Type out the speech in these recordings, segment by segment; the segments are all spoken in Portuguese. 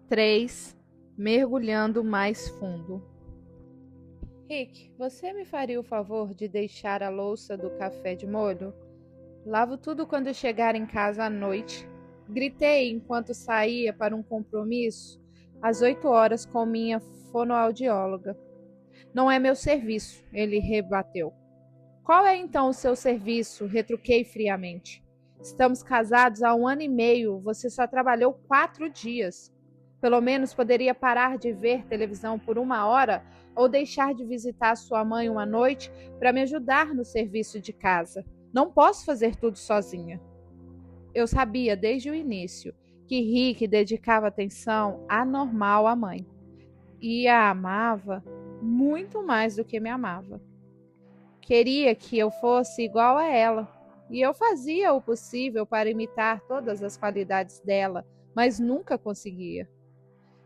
3. Mergulhando mais fundo. Rick, você me faria o favor de deixar a louça do café de molho? Lavo tudo quando chegar em casa à noite. Gritei enquanto saía para um compromisso às 8 horas com minha fonoaudióloga. Não é meu serviço, ele rebateu. Qual é então o seu serviço? Retruquei friamente. Estamos casados há 1 ano e meio, você só trabalhou 4 dias. Pelo menos poderia parar de ver televisão por 1 hora ou deixar de visitar sua mãe uma noite para me ajudar no serviço de casa. Não posso fazer tudo sozinha. Eu sabia desde o início que Rick dedicava atenção anormal à mãe e a amava muito mais do que me amava. Queria que eu fosse igual a ela, e eu fazia o possível para imitar todas as qualidades dela, mas nunca conseguia.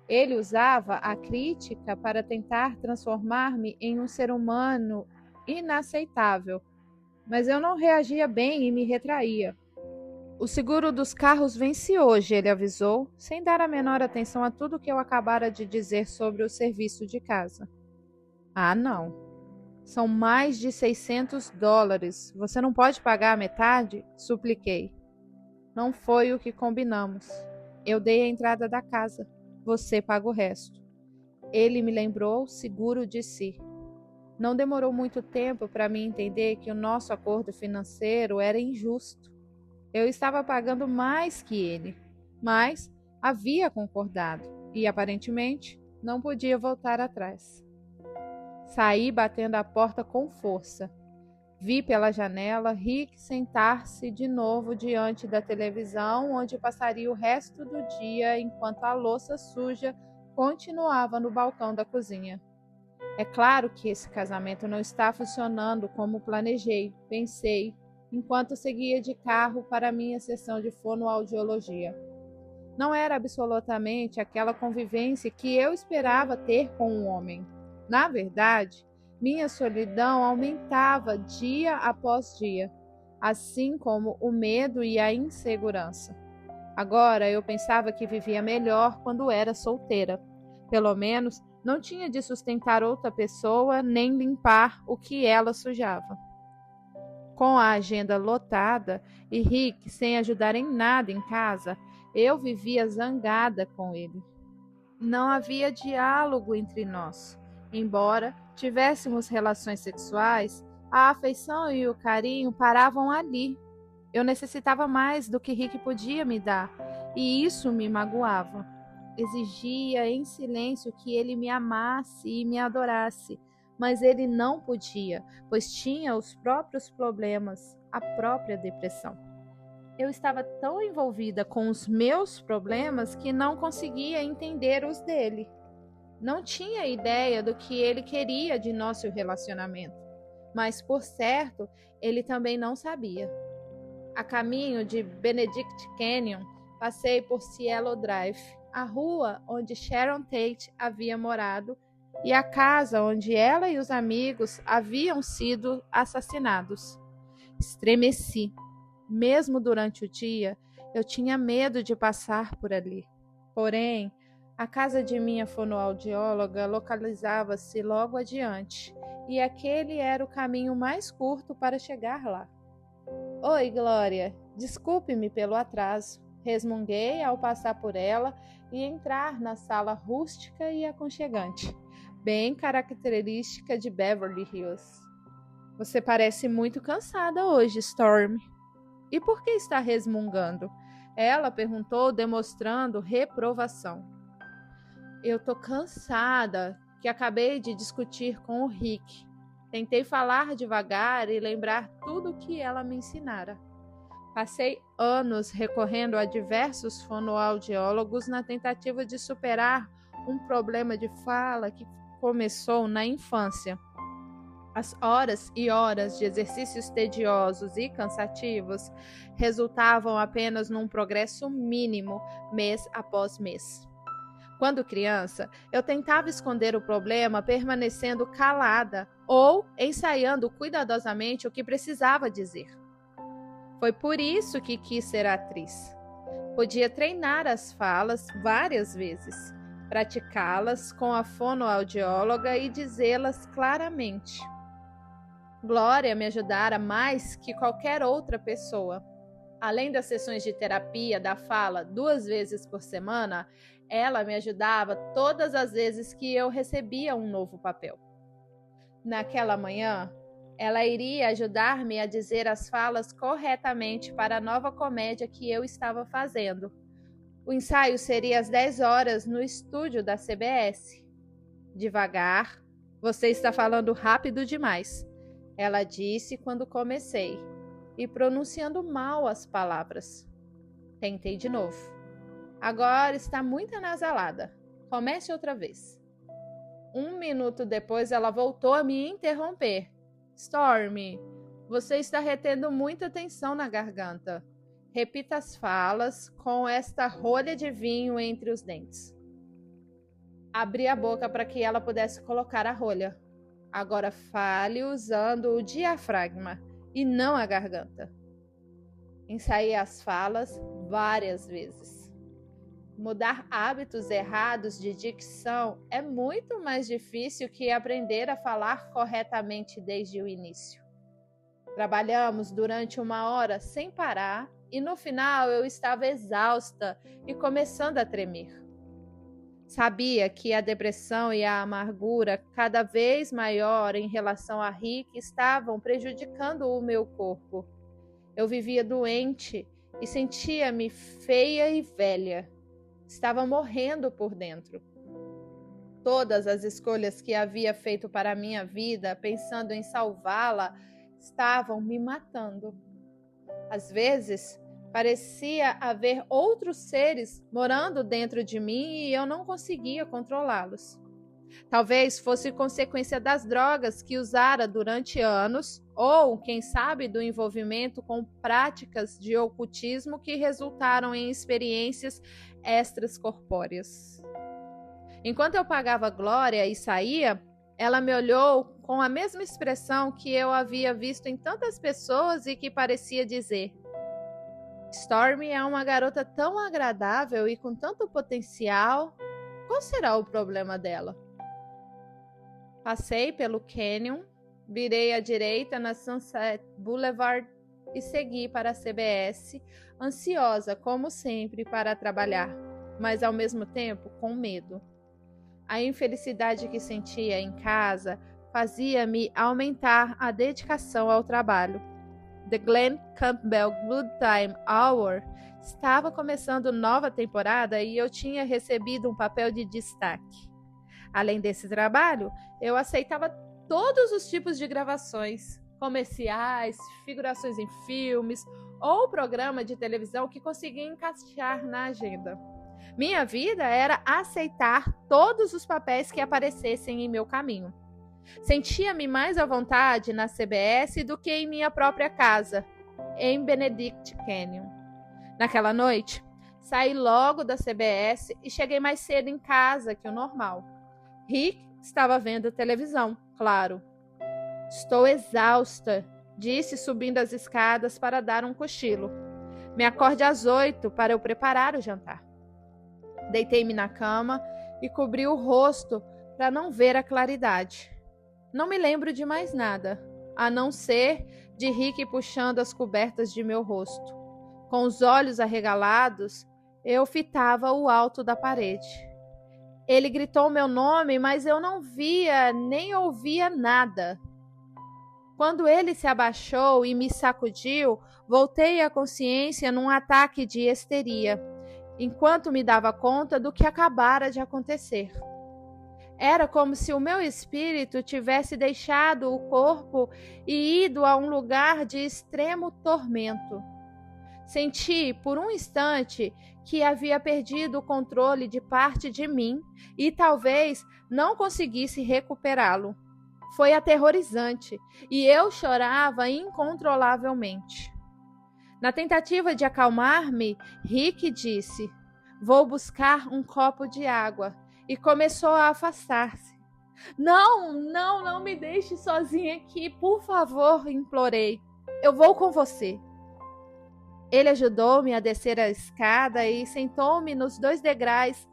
Ele usava a crítica para tentar transformar-me em um ser humano inaceitável, mas eu não reagia bem e me retraía. O seguro dos carros vence hoje, ele avisou, sem dar a menor atenção a tudo que eu acabara de dizer sobre o serviço de casa. Ah, não. São mais de $600. Você não pode pagar a metade? Supliquei. Não foi o que combinamos. Eu dei a entrada da casa. Você paga o resto. Ele me lembrou, seguro de si. Não demorou muito tempo para mim entender que o nosso acordo financeiro era injusto. Eu estava pagando mais que ele, mas havia concordado e, aparentemente, não podia voltar atrás. Saí batendo a porta com força. Vi pela janela Rick sentar-se de novo diante da televisão, onde passaria o resto do dia enquanto a louça suja continuava no balcão da cozinha. É claro que esse casamento não está funcionando como planejei, pensei, enquanto seguia de carro para minha sessão de fonoaudiologia. Não era absolutamente aquela convivência que eu esperava ter com um homem. Na verdade, minha solidão aumentava dia após dia, assim como o medo e a insegurança. Agora eu pensava que vivia melhor quando era solteira. Pelo menos não tinha de sustentar outra pessoa nem limpar o que ela sujava. Com a agenda lotada e Rick sem ajudar em nada em casa, eu vivia zangada com ele. Não havia diálogo entre nós. Embora tivéssemos relações sexuais, a afeição e o carinho paravam ali. Eu necessitava mais do que Rick podia me dar, e isso me magoava. Exigia em silêncio que ele me amasse e me adorasse, mas ele não podia, pois tinha os próprios problemas, a própria depressão. Eu estava tão envolvida com os meus problemas que não conseguia entender os dele. Não tinha ideia do que ele queria de nosso relacionamento, mas, por certo, ele também não sabia. A caminho de Benedict Canyon, passei por Cielo Drive, a rua onde Sharon Tate havia morado e a casa onde ela e os amigos haviam sido assassinados. Estremeci. Mesmo durante o dia, eu tinha medo de passar por ali. Porém, a casa de minha fonoaudióloga localizava-se logo adiante, e aquele era o caminho mais curto para chegar lá. Oi, Glória. Desculpe-me pelo atraso. Resmunguei ao passar por ela e entrar na sala rústica e aconchegante, bem característica de Beverly Hills. Você parece muito cansada hoje, Storm. E por que está resmungando? Ela perguntou, demonstrando reprovação. Eu tô cansada, que acabei de discutir com o Rick. Tentei falar devagar e lembrar tudo o que ela me ensinara. Passei anos recorrendo a diversos fonoaudiólogos na tentativa de superar um problema de fala que começou na infância. As horas e horas de exercícios tediosos e cansativos resultavam apenas num progresso mínimo mês após mês. Quando criança, eu tentava esconder o problema permanecendo calada ou ensaiando cuidadosamente o que precisava dizer. Foi por isso que quis ser atriz. Podia treinar as falas várias vezes, praticá-las com a fonoaudióloga e dizê-las claramente. Glória me ajudara mais que qualquer outra pessoa. Além das sessões de terapia da fala 2 vezes por semana, ela me ajudava todas as vezes que eu recebia um novo papel. Naquela manhã, ela iria ajudar-me a dizer as falas corretamente para a nova comédia que eu estava fazendo. O ensaio seria às 10 horas no estúdio da CBS. Devagar, você está falando rápido demais, ela disse quando comecei, e pronunciando mal as palavras. Tentei de novo. Agora está muito anasalada. Comece outra vez. 1 minuto depois, ela voltou a me interromper. Stormy, você está retendo muita tensão na garganta. Repita as falas com esta rolha de vinho entre os dentes. Abri a boca para que ela pudesse colocar a rolha. Agora fale usando o diafragma e não a garganta. Ensaiei as falas várias vezes. Mudar hábitos errados de dicção é muito mais difícil que aprender a falar corretamente desde o início. Trabalhamos durante 1 hora sem parar e no final eu estava exausta e começando a tremer. Sabia que a depressão e a amargura cada vez maior em relação a Rick estavam prejudicando o meu corpo. Eu vivia doente e sentia-me feia e velha. Estava morrendo por dentro. Todas as escolhas que havia feito para a minha vida, pensando em salvá-la, estavam me matando. Às vezes, parecia haver outros seres morando dentro de mim e eu não conseguia controlá-los. Talvez fosse consequência das drogas que usara durante anos, ou, quem sabe, do envolvimento com práticas de ocultismo que resultaram em experiências extracorpóreas. Enquanto eu pagava Glória e saía, ela me olhou com a mesma expressão que eu havia visto em tantas pessoas e que parecia dizer: Stormy é uma garota tão agradável e com tanto potencial. Qual será o problema dela? Passei pelo Canyon, virei à direita na Sunset Boulevard e segui para a CBS, ansiosa, como sempre, para trabalhar, mas ao mesmo tempo com medo. A infelicidade que sentia em casa fazia-me aumentar a dedicação ao trabalho. The Glenn Campbell Good Time Hour estava começando nova temporada e eu tinha recebido um papel de destaque. Além desse trabalho, eu aceitava todos os tipos de gravações, comerciais, figurações em filmes ou programa de televisão que conseguia encaixar na agenda. Minha vida era aceitar todos os papéis que aparecessem em meu caminho. Sentia-me mais à vontade na CBS do que em minha própria casa, em Benedict Canyon. Naquela noite, saí logo da CBS e cheguei mais cedo em casa que o normal. Rick estava vendo televisão, claro. Estou exausta, disse subindo as escadas para dar um cochilo. Me acorde às 8 para eu preparar o jantar. Deitei-me na cama e cobri o rosto para não ver a claridade. Não me lembro de mais nada, a não ser de Rick puxando as cobertas de meu rosto. Com os olhos arregalados, eu fitava o alto da parede. Ele gritou meu nome, mas eu não via nem ouvia nada. Quando ele se abaixou e me sacudiu, voltei à consciência num ataque de histeria, enquanto me dava conta do que acabara de acontecer. Era como se o meu espírito tivesse deixado o corpo e ido a um lugar de extremo tormento. Senti, por um instante, que havia perdido o controle de parte de mim e talvez não conseguisse recuperá-lo. Foi aterrorizante e eu chorava incontrolavelmente. Na tentativa de acalmar-me, Rick disse: "Vou buscar um copo de água", e começou a afastar-se. Não me deixe sozinha aqui, por favor", implorei. "Eu vou com você." Ele ajudou-me a descer a escada e sentou-me nos 2 degraus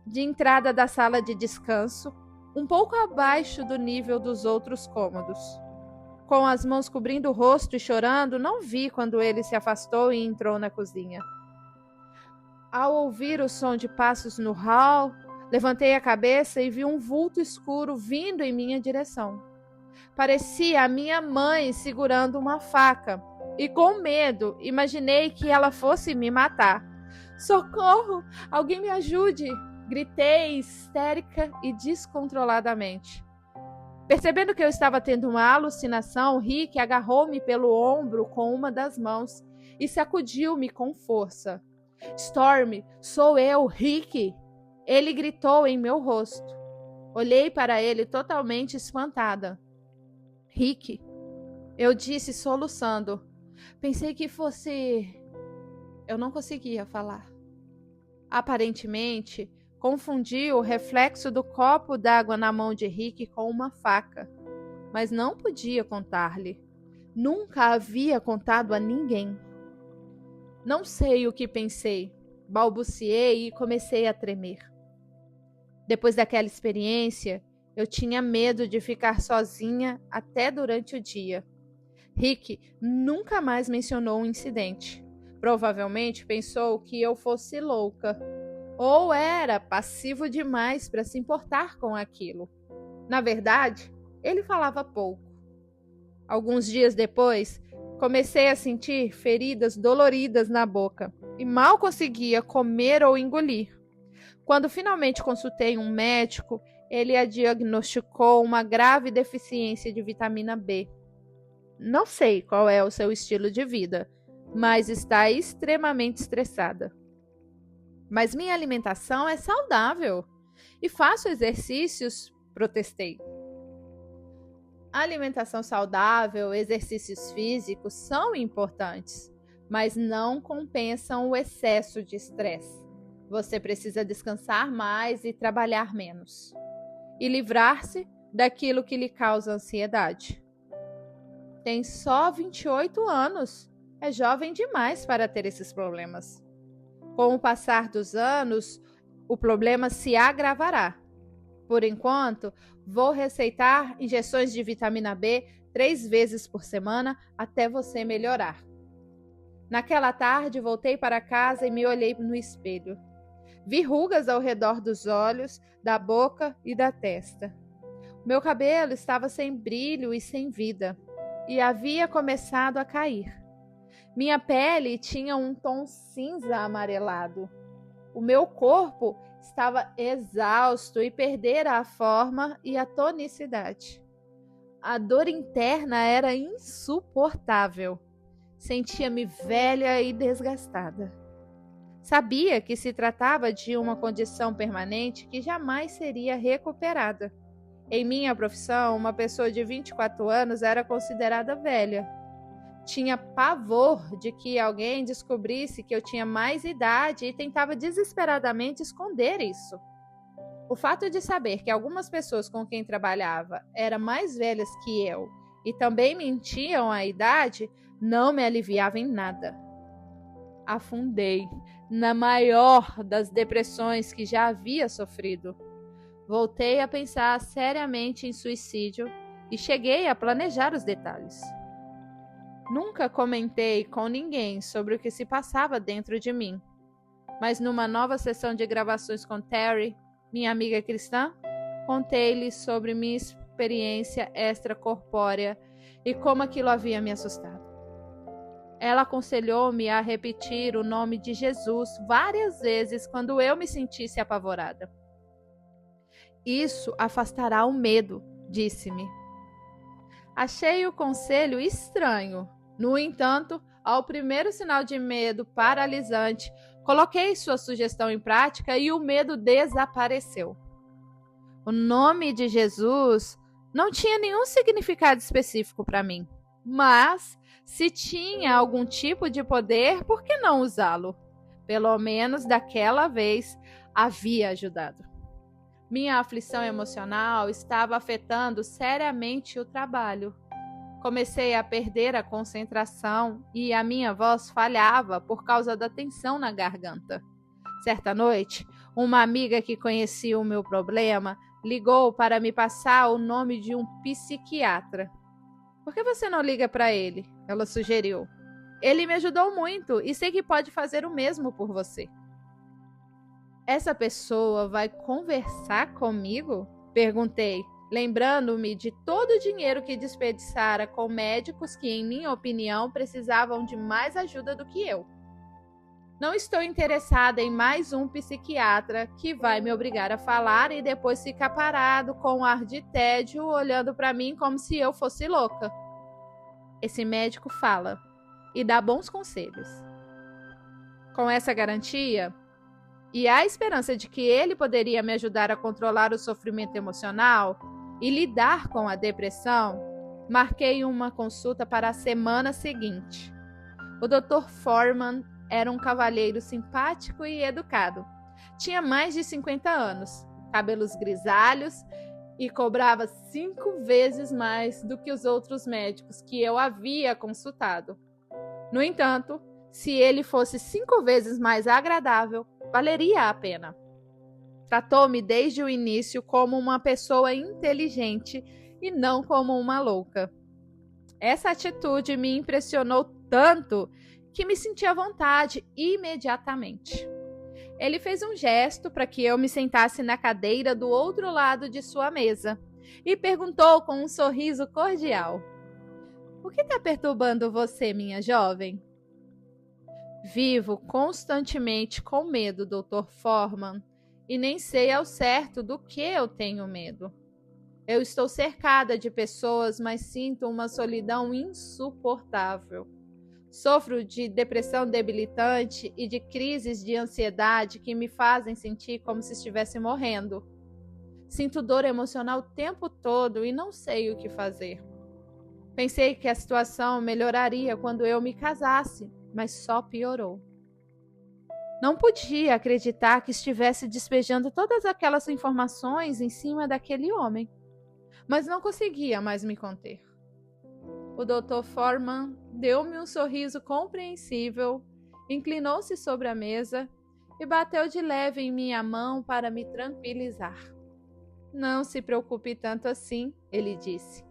de entrada da sala de descanso, um pouco abaixo do nível dos outros cômodos. Com as mãos cobrindo o rosto e chorando, não vi quando ele se afastou e entrou na cozinha. Ao ouvir o som de passos no hall, levantei a cabeça e vi um vulto escuro vindo em minha direção. Parecia a minha mãe segurando uma faca, e com medo imaginei que ela fosse me matar. Socorro! Alguém me ajude! Gritei histérica e descontroladamente. Percebendo que eu estava tendo uma alucinação, Rick agarrou-me pelo ombro com uma das mãos e sacudiu-me com força. Storm, sou eu, Rick! Ele gritou em meu rosto. Olhei para ele totalmente espantada. Rick, eu disse soluçando. Pensei que fosse... Eu não conseguia falar. Aparentemente, confundi o reflexo do copo d'água na mão de Rick com uma faca, mas não podia contar-lhe. Nunca havia contado a ninguém. Não sei o que pensei. Balbuciei e comecei a tremer. Depois daquela experiência, eu tinha medo de ficar sozinha até durante o dia. Rick nunca mais mencionou o incidente. Provavelmente pensou que eu fosse louca, ou era passivo demais para se importar com aquilo. Na verdade, ele falava pouco. Alguns dias depois, comecei a sentir feridas doloridas na boca e mal conseguia comer ou engolir. Quando finalmente consultei um médico, ele a diagnosticou uma grave deficiência de vitamina B. Não sei qual é o seu estilo de vida, mas está extremamente estressada. Mas minha alimentação é saudável e faço exercícios, protestei. Alimentação saudável, exercícios físicos são importantes, mas não compensam o excesso de estresse. Você precisa descansar mais e trabalhar menos. E livrar-se daquilo que lhe causa ansiedade. Tem só 28 anos. É jovem demais para ter esses problemas. Com o passar dos anos, o problema se agravará. Por enquanto, vou receitar injeções de vitamina B 3 vezes por semana até você melhorar. Naquela tarde, voltei para casa e me olhei no espelho. Vi rugas ao redor dos olhos, da boca e da testa. Meu cabelo estava sem brilho e sem vida, e havia começado a cair. Minha pele tinha um tom cinza amarelado. O meu corpo estava exausto e perdera a forma e a tonicidade. A dor interna era insuportável. Sentia-me velha e desgastada. Sabia que se tratava de uma condição permanente que jamais seria recuperada. Em minha profissão, uma pessoa de 24 anos era considerada velha. Tinha pavor de que alguém descobrisse que eu tinha mais idade e tentava desesperadamente esconder isso. O fato de saber que algumas pessoas com quem trabalhava eram mais velhas que eu e também mentiam a idade não me aliviava em nada. Afundei na maior das depressões que já havia sofrido. Voltei a pensar seriamente em suicídio e cheguei a planejar os detalhes. Nunca comentei com ninguém sobre o que se passava dentro de mim, mas numa nova sessão de gravações com Terry, minha amiga cristã, contei-lhe sobre minha experiência extracorpórea e como aquilo havia me assustado. Ela aconselhou-me a repetir o nome de Jesus várias vezes quando eu me sentisse apavorada. Isso afastará o medo, disse-me. Achei o conselho estranho. No entanto, ao primeiro sinal de medo paralisante, coloquei sua sugestão em prática e o medo desapareceu. O nome de Jesus não tinha nenhum significado específico para mim, mas se tinha algum tipo de poder, por que não usá-lo? Pelo menos daquela vez havia ajudado. Minha aflição emocional estava afetando seriamente o trabalho. Comecei a perder a concentração e a minha voz falhava por causa da tensão na garganta. Certa noite, uma amiga que conhecia o meu problema ligou para me passar o nome de um psiquiatra. Por que você não liga para ele? Ela sugeriu. Ele me ajudou muito e sei que pode fazer o mesmo por você. Essa pessoa vai conversar comigo? Perguntei, lembrando-me de todo o dinheiro que desperdiçara com médicos que, em minha opinião, precisavam de mais ajuda do que eu. Não estou interessada em mais um psiquiatra que vai me obrigar a falar e depois ficar parado com um ar de tédio olhando para mim como se eu fosse louca. Esse médico fala e dá bons conselhos. Com essa garantia e a esperança de que ele poderia me ajudar a controlar o sofrimento emocional e lidar com a depressão, marquei uma consulta para a semana seguinte. O Dr. Foreman era um cavalheiro simpático e educado. Tinha mais de 50 anos, cabelos grisalhos e cobrava 5 vezes mais do que os outros médicos que eu havia consultado. No entanto, se ele fosse 5 vezes mais agradável, valeria a pena. Tratou-me desde o início como uma pessoa inteligente e não como uma louca. Essa atitude me impressionou tanto que me senti à vontade imediatamente. Ele fez um gesto para que eu me sentasse na cadeira do outro lado de sua mesa e perguntou com um sorriso cordial: "O que está perturbando você, minha jovem?" Vivo constantemente com medo, Dr. Foreman, e nem sei ao certo do que eu tenho medo. Eu estou cercada de pessoas, mas sinto uma solidão insuportável. Sofro de depressão debilitante e de crises de ansiedade que me fazem sentir como se estivesse morrendo. Sinto dor emocional o tempo todo e não sei o que fazer. Pensei que a situação melhoraria quando eu me casasse, mas só piorou. Não podia acreditar que estivesse despejando todas aquelas informações em cima daquele homem, mas não conseguia mais me conter. O Dr. Foreman deu-me um sorriso compreensível, inclinou-se sobre a mesa e bateu de leve em minha mão para me tranquilizar. "Não se preocupe tanto assim", ele disse.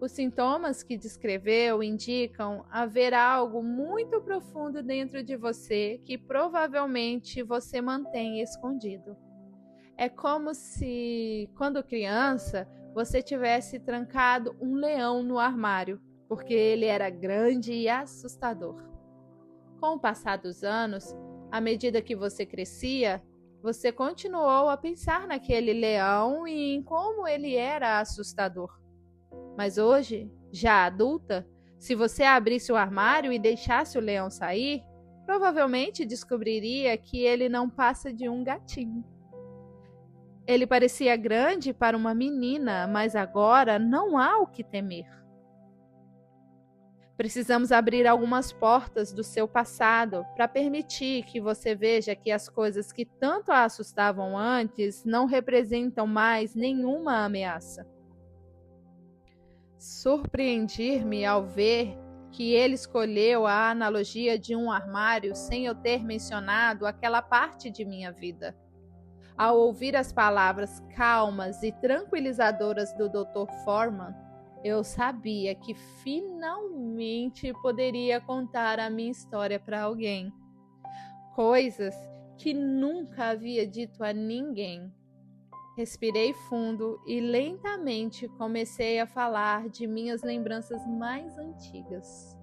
"Os sintomas que descreveu indicam haver algo muito profundo dentro de você que provavelmente você mantém escondido. É como se, quando criança, você tivesse trancado um leão no armário, porque ele era grande e assustador. Com o passar dos anos, à medida que você crescia, você continuou a pensar naquele leão e em como ele era assustador. Mas hoje, já adulta, se você abrisse o armário e deixasse o leão sair, provavelmente descobriria que ele não passa de um gatinho. Ele parecia grande para uma menina, mas agora não há o que temer. Precisamos abrir algumas portas do seu passado para permitir que você veja que as coisas que tanto a assustavam antes não representam mais nenhuma ameaça." Surpreendi-me ao ver que ele escolheu a analogia de um armário sem eu ter mencionado aquela parte de minha vida. Ao ouvir as palavras calmas e tranquilizadoras do Dr. Foreman, eu sabia que finalmente poderia contar a minha história para alguém. Coisas que nunca havia dito a ninguém. Respirei fundo e lentamente comecei a falar de minhas lembranças mais antigas.